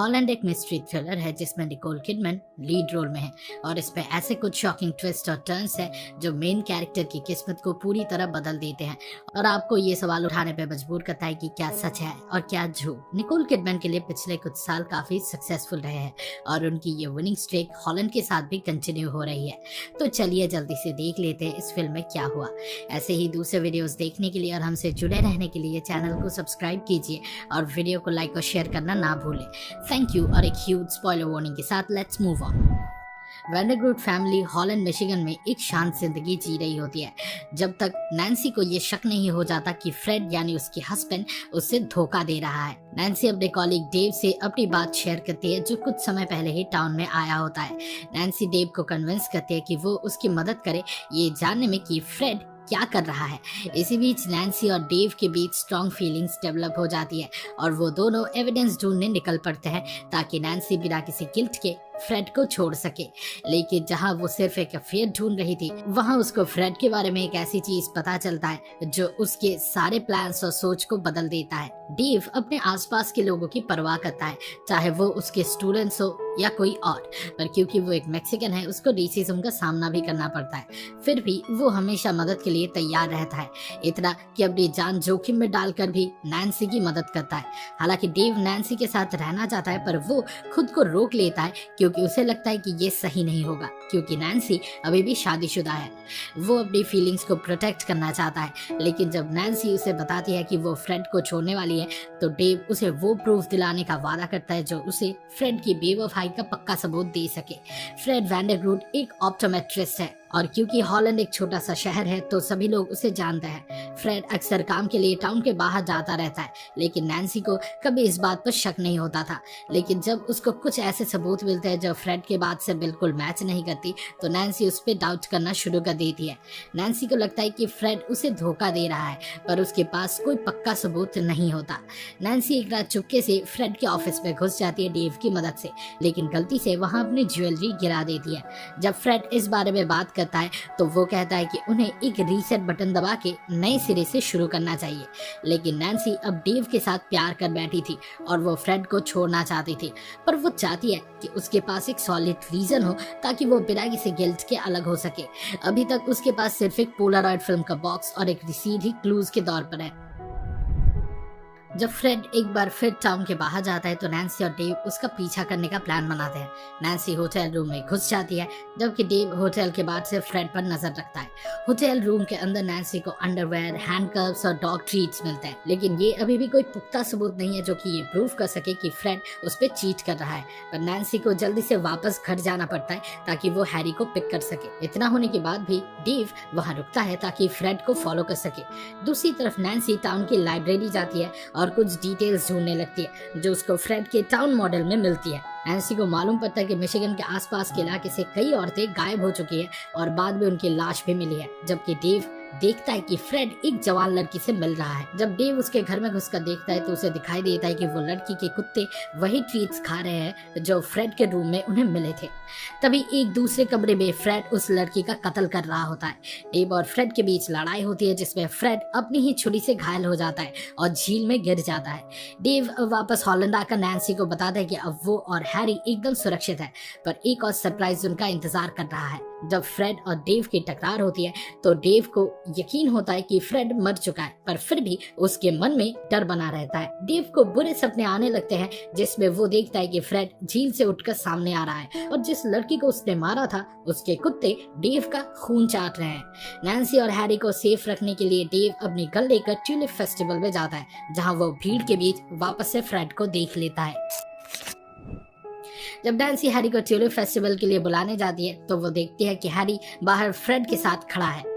Holland एक mystery thriller है जिसमें निकोल किडमैन लीड रोल में है और इसमें ऐसे कुछ शॉकिंग ट्विस्ट और टर्न्स हैं जो मेन कैरेक्टर की किस्मत को पूरी तरह बदल देते हैं और आपको ये सवाल उठाने पे मजबूर करता है कि क्या सच है और क्या झूठ। निकोल किडमैन के लिए पिछले कुछ साल काफी सक्सेसफुल रहे हैं और उनकी ये विनिंग स्ट्रीक हॉलैंड के साथ भी कंटिन्यू हो रही है। तो चलिए जल्दी से देख लेते हैं इस फिल्म में क्या हुआ। ऐसे ही दूसरे वीडियोस देखने के लिए और हमसे जुड़े रहने के लिए चैनल को सब्सक्राइब कीजिए और वीडियो को लाइक और शेयर करना ना भूलें। Thank you. और एक ह्यूज स्पॉइलर वार्निंग के साथ let's move on. Vandergroot family Holland Michigan में एक शांत जिंदगी जी रही होती है जब तक नैन्सी को ये शक नहीं हो जाता कि फ्रेड यानी उसकी हस्बैंड उससे धोखा दे रहा है। नैन्सी अपने कॉलीग डेव से अपनी बात शेयर करती है जो कुछ समय पहले ही टाउन में आया होता है। नैन्सी डेव को कन्विंस करती है कि वो उसकी मदद करे ये जानने में कि फ्रेड क्या कर रहा है। इसी बीच नैन्सी और डेव के बीच स्ट्रॉन्ग फीलिंग्स डेवलप हो जाती है और वो दोनों एविडेंस ढूंढने निकल पड़ते हैं ताकि नैन्सी बिना किसी गिल्ट के फ्रेड को छोड़ सके। लेकिन जहां वो सिर्फ एक अफेयर ढूंढ रही थी वहां उसको फ्रेड के बारे में एक ऐसी चीज पता चलता है जो उसके सारे प्लान्स और सोच को बदल देता है। डेव अपने आसपास के लोगों की परवाह करता है चाहे वो उसके स्टूडेंट्स हो या कोई और, पर क्योंकि वो एक मैक्सिकन है उसको रेसिज्म का सामना भी करना पड़ता है। फिर भी वो हमेशा मदद के लिए तैयार रहता है, इतना कि अपनी जान जोखिम में डालकर भी नैन्सी की मदद करता है। हालांकि डेव नैन्सी के साथ रहना चाहता है पर वो खुद को रोक लेता है क्योंकि उसे लगता है कि ये सही नहीं होगा क्योंकि नैन्सी अभी भी शादीशुदा है। वो अपनी फीलिंग्स को प्रोटेक्ट करना चाहता है, लेकिन जब नैन्सी उसे बताती है कि वो फ्रेड को छोड़ने वाली है तो डेव उसे वो प्रूफ दिलाने का वादा करता है जो उसे फ्रेड की बेवफाई का पक्का सबूत दे सके। फ्रेड वैंडरग्रूट एक ऑप्टोमेट्रिस्ट है और क्योंकि हॉलैंड एक छोटा सा शहर है तो सभी लोग उसे जानते हैं। फ्रेड अक्सर काम के लिए टाउन के बाहर जाता रहता है, लेकिन नैन्सी को कभी इस बात पर शक नहीं होता था। लेकिन जब उसको कुछ ऐसे सबूत मिलते हैं जो फ्रेड के बात से बिल्कुल मैच नहीं करती तो नैन्सी उस पर डाउट करना शुरू कर देती है। नैन्सी को लगता है कि फ्रेड उसे धोखा दे रहा है पर उसके पास कोई पक्का सबूत नहीं होता। नैन्सी एक रात चुपके से फ्रेड के ऑफिस में घुस जाती है डेव की मदद से, लेकिन गलती से वहां अपनी ज्वेलरी गिरा देती है। जब फ्रेड इस बारे में बात करता है तो वो कहता है कि उन्हें एक रीसेट बटन दबा के नए सिरे से शुरू करना चाहिए। लेकिन नैन्सी अब डेव के साथ प्यार कर बैठी थी और वो फ्रेड को छोड़ना चाहती थी, पर वो चाहती है कि उसके पास एक सॉलिड रीजन हो ताकि वो बिना किसी गिल्ट के अलग हो सके। अभी तक उसके पास सिर्फ एक पोलारॉइड फिल्म का बॉक्स और एक रसीद ही क्लूज के तौर पर है। जब फ्रेड एक बार फिर टाउन के बाहर जाता है तो नैन्सी और डेव उसका पीछा करने का प्लान बनाते हैं। नैन्सी होटल रूम में घुस जाती है जबकि डेव होटल के बाहर से फ्रेड पर नजर रखता है। होटल रूम के अंदर नैन्सी को अंडरवेयर, हैंडकफ्स और डॉग ट्रीट्स मिलते हैं, लेकिन ये अभी भी कोई पुख्ता सबूत नहीं है जो कि ये प्रूव कर सके कि फ्रेड उस पर चीट कर रहा है। पर नैन्सी को जल्दी से वापस घर जाना पड़ता है ताकि वो हैरी को पिक कर सके। इतना होने के बाद भी डेव वहाँ रुकता है ताकि फ्रेड को फॉलो कर सके। दूसरी तरफ नैन्सी टाउन की लाइब्रेरी जाती है और कुछ डिटेल्स ढूंढने लगती है जो उसको फ्रेड के टाउन मॉडल में मिलती है। नैन्सी को मालूम पड़ता है कि मिशिगन के आसपास के इलाके से कई औरतें गायब हो चुकी है और बाद में उनकी लाश भी मिली है, जबकि डेव देखता है कि फ्रेड एक जवान लड़की से मिल रहा है। जब डेव उसके घर में घुसकर देखता है तो उसे दिखाई देता है कि वो लड़की के कुत्ते वही ट्रीट्स खा रहे हैं जो फ्रेड के रूम में उन्हें मिले थे। तभी एक दूसरे कमरे में फ्रेड उस लड़की का कत्ल कर रहा होता है। डेव और फ्रेड के बीच लड़ाई होती है जिसमें फ्रेड अपनी ही छुरी से घायल हो जाता है और झील में गिर जाता है। डेव वापस हॉलैंड आकर नैन्सी को बताता है कि अब वो और हैरी एकदम सुरक्षित है, पर एक और सरप्राइज उनका इंतजार कर रहा है। जब फ्रेड और डेव की टकरार होती है तो डेव को यकीन होता है कि फ्रेड मर चुका है, पर फिर भी उसके मन में डर बना रहता है। डेव को बुरे सपने आने लगते हैं जिसमें वो देखता है कि फ्रेड झील से उठकर सामने आ रहा है और जिस लड़की को उसने मारा था उसके कुत्ते डेव का खून चाट रहे हैं। नैन्सी और हैरी को सेफ रखने के लिए डेव अपनी गन लेकर ट्यूलिप फेस्टिवल में जाता है जहाँ वो भीड़ के बीच वापस से फ्रेड को देख लेता है। जब नैन्सी हैरी को ट्यूलिप फेस्टिवल के लिए बुलाने जाती है तो वो देखती है कि हैरी बाहर फ्रेड के साथ खड़ा है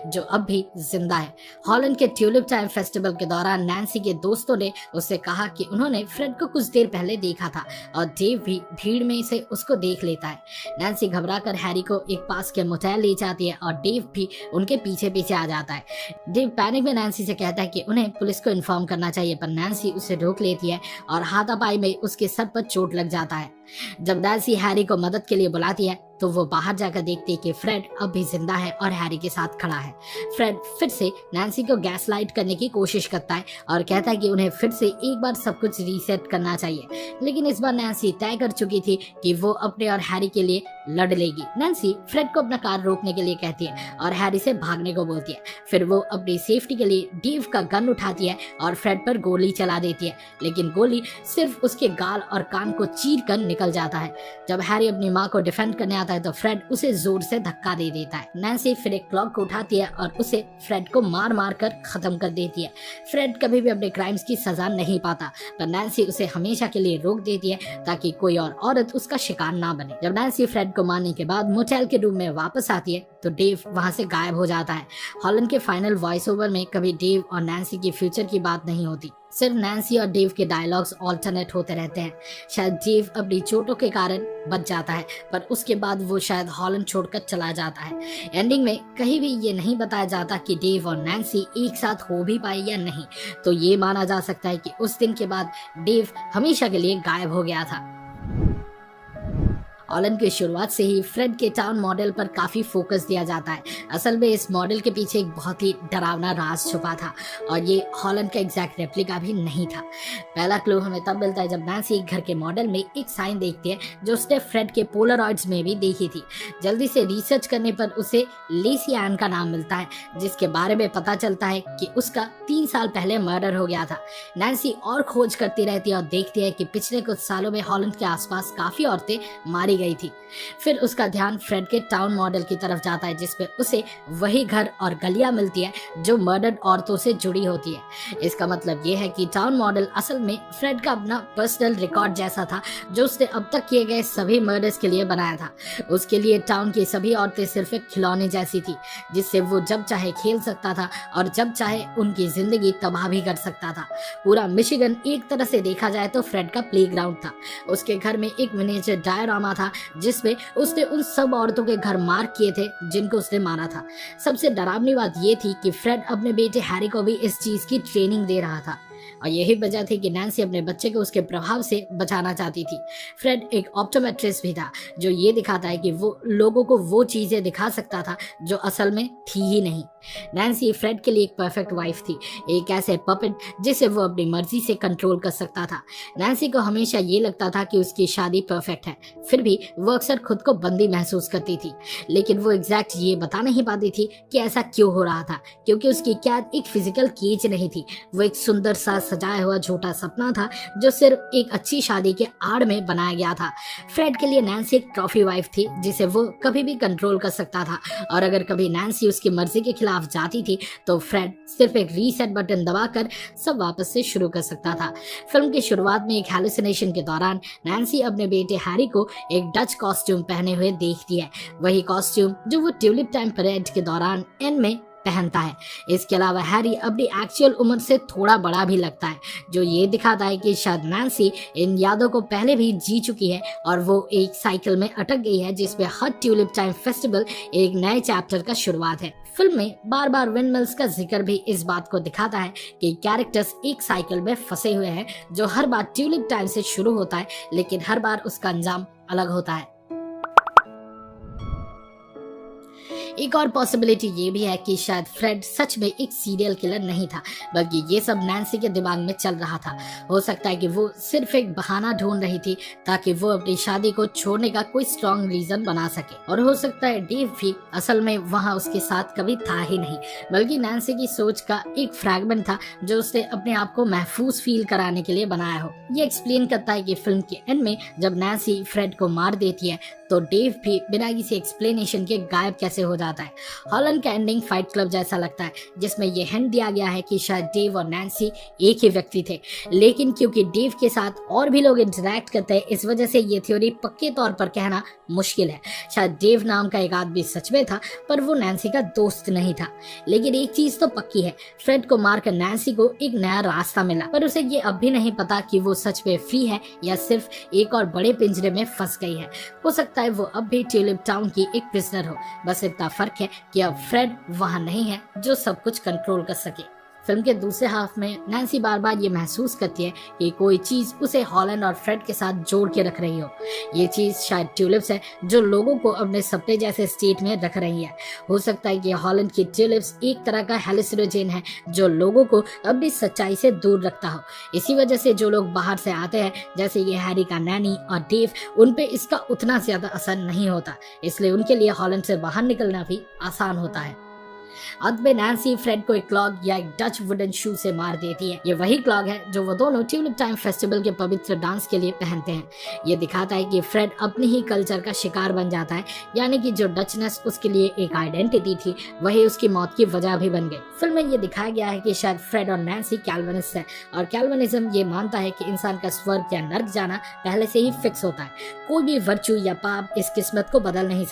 जो अब भी जिंदा है। हॉलैंड के ट्यूलिप टाइम फेस्टिवल के दौरान नैन्सी के दोस्तों ने उससे कहा कि उन्होंने फ्रेड को कुछ देर पहले देखा था और डेव भी भीड़ में से उसको देख लेता है। नैन्सी घबराकर हैरी को एक पास के मोटेल ले जाती है और डेव भी उनके पीछे पीछे आ जाता है। डेव पैनिक में नैन्सी से कहता है कि उन्हें पुलिस को इन्फॉर्म करना चाहिए, पर नैन्सी उसे रोक लेती है और हाथापाई में उसके सर पर चोट लग जाता है। जब नैन्सी हैरी को मदद के लिए बुलाती है तो वो बाहर जाकर देखती है कि फ्रेड अब भी जिंदा है और हैरी के साथ खड़ा है। फ्रेड फिर से नैन्सी को गैसलाइट करने की कोशिश करता है और कहता है कि उन्हें फिर से एक बार सब कुछ रीसेट करना चाहिए, लेकिन इस बार नैन्सी तय कर चुकी थी कि वो अपने और हैरी के लिए लड़ लेगी। नैन्सी फ्रेड को अपना कार रोकने के लिए कहती है और हैरी से भागने को बोलती है। फिर वो अपनी सेफ्टी के लिए डेव का गन उठाती है और फ्रेड पर गोली चला देती है, लेकिन गोली सिर्फ उसके गाल और कान को चीर कर निकल जाता है। जब हैरी अपनी माँ को डिफेंड करने आता है तो फ्रेड उसे जोर से धक्का दे देता है। नैन्सी फिर एक क्लॉक को उठाती है और उसे फ्रेड को मार मार कर खत्म कर देती है। फ्रेड कभी भी अपने क्राइम्स की सजा नहीं पाता, पर नैन्सी उसे हमेशा के लिए रोक देती है ताकि कोई और औरत उसका शिकार ना बने। जब नैन्सी फ्रेड को मारने के बाद मोटेल के रूम में वापस आती है तो डेव वहां से गायब हो जाता है। हॉलैंड के फाइनल वॉइस ओवर में कभी डेव और नैन्सी की फ्यूचर की बात नहीं होती, सिर्फ नैन्सी और डेव के डायलॉग्स ऑल्टरनेट होते रहते हैं। शायद डेव अपनी चोटों के कारण बच जाता है, पर उसके बाद वो शायद हॉलैंड छोड़कर चला जाता है। एंडिंग में कहीं भी ये नहीं बताया जाता कि डेव और नैन्सी एक साथ हो भी पाए या नहीं, तो ये माना जा सकता है कि उस दिन के बाद डेव हमेशा के लिए गायब हो गया था। हॉलैंड की शुरुआत से ही फ्रेड के टाउन मॉडल पर काफी फोकस दिया जाता है। असल में इस मॉडल के पीछे एक बहुत ही डरावना राज छुपा था और ये हॉलैंड का एग्जैक्ट रेप्लिका भी नहीं था। पहला क्लू हमें तब मिलता है जब नैन्सी घर के मॉडल में एक साइन देखती है जो उसने फ्रेड के पोलरॉइड्स में भी देखी थी। जल्दी से रिसर्च करने पर उसे लेसी एन का नाम मिलता है, जिसके बारे में पता चलता है कि उसका 3 साल पहले मर्डर हो गया था। नैन्सी और खोज करती रहती है और देखती है कि पिछले कुछ सालों में हॉलैंड के आसपास काफी औरतें मारी गई थी। फिर उसका ध्यान फ्रेड के टाउन मॉडल की तरफ जाता है जिसमें उसे वही घर और गलियां मिलती है जो मर्डर्ड औरतों से जुड़ी होती है। इसका मतलब ये है कि टाउन मॉडल असल में फ्रेड का अपना पर्सनल रिकॉर्ड जैसा था जो उसने अब तक किए गए सभी मर्डर्स के लिए बनाया था। उसके लिए टाउन की सभी औरतें सिर्फ एक खिलौने जैसी थी जिससे वो जब चाहे खेल सकता था और जब चाहे उनकी जिंदगी तबाह भी कर सकता था। पूरा मिशिगन एक तरह से देखा जाए तो फ्रेड का प्लेग्राउंड था। उसके घर में एक मिनिएचर डायरामा था जिसमें उसने उन सब औरतों के घर मार्क किए थे जिनको उसने मारा था। सबसे डरावनी बात ये थी कि फ्रेड अपने बेटे हैरी को भी इस चीज की ट्रेनिंग दे रहा था और यही वजह थी कि नैन्सी अपने बच्चे को उसके प्रभाव से बचाना चाहती थी। फ्रेड एक ऑप्टोमेट्रिस्ट भी था जो ये दिखाता है कि वो लोगों को वो चीजें दिखा सकता था जो असल में थी ही नहीं। नैन्सी फ्रेड के लिए एक परफेक्ट वाइफ थी, एक ऐसे पपेट जिसे वो अपनी मर्जी से कंट्रोल कर सकता था। नैन्सी को हमेशा ये लगता था कि उसकी शादी परफेक्ट है, फिर भी वो अक्सर खुद को बंदी महसूस करती थी, लेकिन वो एग्जैक्ट ये बता नहीं पाती थी कि ऐसा क्यों हो रहा था, क्योंकि उसकी कैद एक फिजिकल केज नहीं थी, वो एक सुंदर सा सजाया हुआ झूठा सपना था जो सिर्फ एक अच्छी शादी के आड़ में बनाया गया था। फ्रेड के लिए नैन्सी एक ट्रॉफी वाइफ थी जिसे वो कभी भी कंट्रोल कर सकता था और अगर कभी नैन्सी उसकी मर्जी के खिलाफ जाती थी तो फ्रेड सिर्फ एक रीसेट बटन दबाकर सब वापस से शुरू कर सकता था। फिल्म की शुरुआत में एक हैलुसिनेशन के दौरान नैन्सी अपने बेटे हैरी को एक डच कॉस्ट्यूम पहने हुए देखती है, वही कॉस्ट्यूम जो वो ट्यूलिप टाइम परेड के दौरान एन में पहनता है। इसके अलावा हैरी अपनी एक्चुअल उम्र से थोड़ा बड़ा भी लगता है, जो ये दिखाता है कि शायद नैन्सी इन यादों को पहले भी जी चुकी है और वो एक साइकिल में अटक गई है जिसमें हर ट्यूलिप टाइम फेस्टिवल एक नए चैप्टर का शुरुआत है। फिल्म में बार बार विंडमिल्स का जिक्र भी इस बात को दिखाता है कि कैरेक्टर्स एक साइकिल में फंसे हुए हैं जो हर बार ट्यूलिप टाइम से शुरू होता है, लेकिन हर बार उसका अंजाम अलग होता है। एक और पॉसिबिलिटी ये भी है कि शायद फ्रेड सच में एक सीरियल किलर नहीं था, बल्कि ये सब नैन्सी के दिमाग में चल रहा था। हो सकता है कि वो सिर्फ एक बहाना ढूंढ रही थी ताकि वो अपनी शादी को छोड़ने का कोई स्ट्रॉन्ग रीजन बना सके, और हो सकता है डेव भी असल में वहाँ उसके साथ कभी था ही नहीं, बल्कि नैन्सी की सोच का एक फ्रैगमेंट था जो उसने अपने आप को महफूज फील कराने के लिए बनाया हो। ये एक्सप्लेन करता है कि फिल्म के एंड में जब नैन्सी फ्रेड को मार देती है तो डेव भी बिना किसी एक्सप्लेनेशन के गायब कैसे हो जाता है। हॉलैंड का एंडिंग फाइट क्लब जैसा लगता है जिसमें यह हिंट दिया गया है कि शायद डेव और नैन्सी एक ही व्यक्ति थे, लेकिन क्योंकि डेव के साथ और भी लोग इंटरैक्ट करते हैं इस वजह से ये थ्योरी पक्के तौर पर कहना मुश्किल है। शायद डेव नाम का एक आदमी सच में था पर वो नैन्सी का दोस्त नहीं था। लेकिन एक चीज तो पक्की है, फ्रेड को मारकर नैन्सी को एक नया रास्ता मिला, पर उसे ये अब भी नहीं पता कि वो सच में फ्री है या सिर्फ एक और बड़े पिंजरे में फंस गई है। हो सकता है वो अब भी ट्यूलिप टाउन की एक प्रिजनर हो, बस इतना फर्क है कि अब फ्रेड वहां नहीं है जो सब कुछ कंट्रोल कर सके। फिल्म के दूसरे हाफ में नैन्सी बार बार ये महसूस करती है कि कोई चीज उसे हॉलैंड और फ्रेड के साथ जोड़ के रख रही हो। ये चीज शायद ट्यूलिप्स है जो लोगों को अपने सपने जैसे स्टेट में रख रही है। हो सकता है कि हॉलैंड की ट्यूलिप्स एक तरह का हेलुसिनोजेन है जो लोगों को अपनी सच्चाई से दूर रखता हो। इसी वजह से जो लोग बाहर से आते हैं, जैसे ये हैरी का नैनी और डेव, उन पे इसका उतना ज्यादा असर नहीं होता, इसलिए उनके लिए हॉलैंड से बाहर निकलना भी आसान होता है। अंत में नैन्सी फ्रेड को एक क्लॉग या एक डच वुडन शू से मार देती है। ये वही क्लॉग है जो वो दोनों ट्यूलिप टाइम फेस्टिवल के पवित्र डांस के लिए पहनते हैं। ये दिखाता है कि फ्रेड अपने ही कल्चर का शिकार बन जाता है, यानी कि जो डचनेस उसके लिए एक आइडेंटिटी थी वही उसकी मौत की वजह भी बन गई। फिल्म में ये दिखाया गया है कि शायद फ्रेड और नैन्सी कैल्विनिस्ट है और कैल्विनिज्म ये मानता है कि इंसान का स्वर्ग या नर्क जाना पहले से ही फिक्स होता है। कोई भी वर्चू या पाप इस किस्मत को बदल नहीं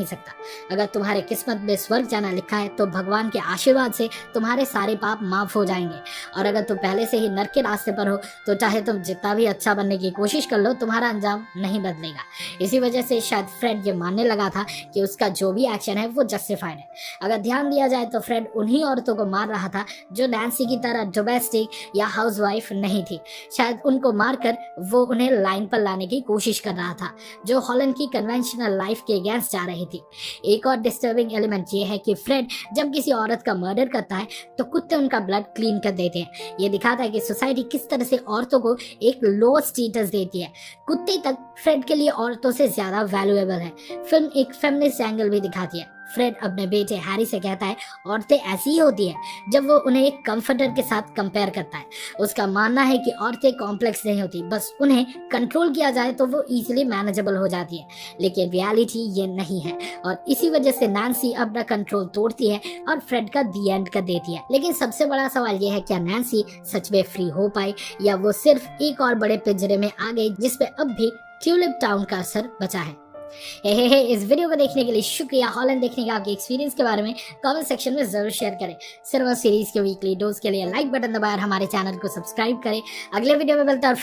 सकता। अगर तुम्हारे किस्मत में स्वर्ग जाना लिखा है तो भगवान के आशीर्वाद से तुम्हारे सारे पाप माफ हो जाएंगे, और अगर तुम पहले से ही नर्क के रास्ते पर हो तो चाहे तुम जितना भी अच्छा बनने की कोशिश कर लो, तुम्हारा अंजाम नहीं बदलेगा। इसी वजह से शायद फ्रेड ये मानने लगा था कि उसका जो भी एक्शन है वो जस्टिफाइड है। अगर ध्यान दिया जाए तो फ्रेड उन्हीं औरतों को मार रहा था जो नैन्सी की तरह डोमेस्टिक या हाउसवाइफ नहीं थी। शायद उनको मारकर वो उन्हें लाइन पर लाने की कोशिश कर रहा था, जो हॉलैंड की कन्वेंशनल लाइफ के अगेंस्ट जा रही थी। एक और डिस्टर्बिंग एलिमेंट ये है कि फ्रेड जब किसी औरत का मर्डर करता है तो कुत्ते उनका ब्लड क्लीन कर देते हैं। ये दिखाता है कि सोसाइटी किस तरह से औरतों को एक लो स्टेटस देती है। कुत्ते तक फ्रेड के लिए औरतों से ज्यादा वैल्यूएबल है। फिल्म एक फेमिनिस्ट एंगल भी दिखाती है। फ्रेड अपने बेटे हैरी से कहता है औरतें ऐसी ही होती है, जब वो उन्हें एक कंफर्टर के साथ कंपेयर करता है। उसका मानना है कि औरतें कॉम्प्लेक्स नहीं होती, बस उन्हें कंट्रोल किया जाए तो वो इजीली मैनेजेबल हो जाती है। लेकिन रियलिटी ये नहीं है, और इसी वजह से नैन्सी अपना कंट्रोल तोड़ती है और फ्रेड का दी एंड कर देती है। लेकिन सबसे बड़ा सवाल ये है, क्या नैन्सी सच में फ्री हो पाई, या वो सिर्फ एक और बड़े पिंजरे में आ गई जिसपे अब भी ट्यूलिप टाउन का असर बचा है। इस वीडियो को देखने के लिए शुक्रिया। हॉलैंड देखने के आपके एक्सपीरियंस के बारे में कमेंट सेक्शन में जरूर शेयर करें। सिनेमा सीरीज के वीकली डोज के लिए लाइक बटन दबाएं और हमारे चैनल को सब्सक्राइब करें। अगले वीडियो में मिलते हैं और